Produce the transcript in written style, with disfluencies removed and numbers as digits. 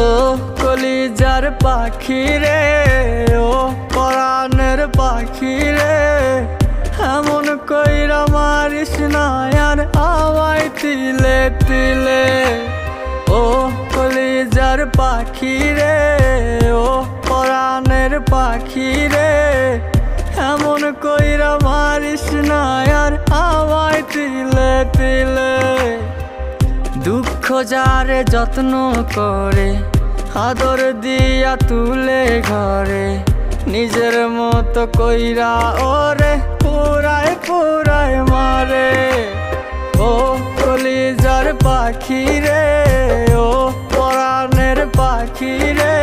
ও কলিজার পাখি রে, ও পরাণের পাখি রে, এমন কইরা মারিস না আর আমায় তিলে তিলে। ও কলিজার পাখি রে, ও পরাণের পাখি রে, এমন কইরা মারিস না আর আমায় তিলে তিলে। দুঃখ যারে যত্ন করে, আদর দিয়া তুলে ঘরে, নিজের মতো কইরা ওরে পুরায় পুরায় মারে। ও কলিজার পাখি রে, ও পরাণের পাখি রে,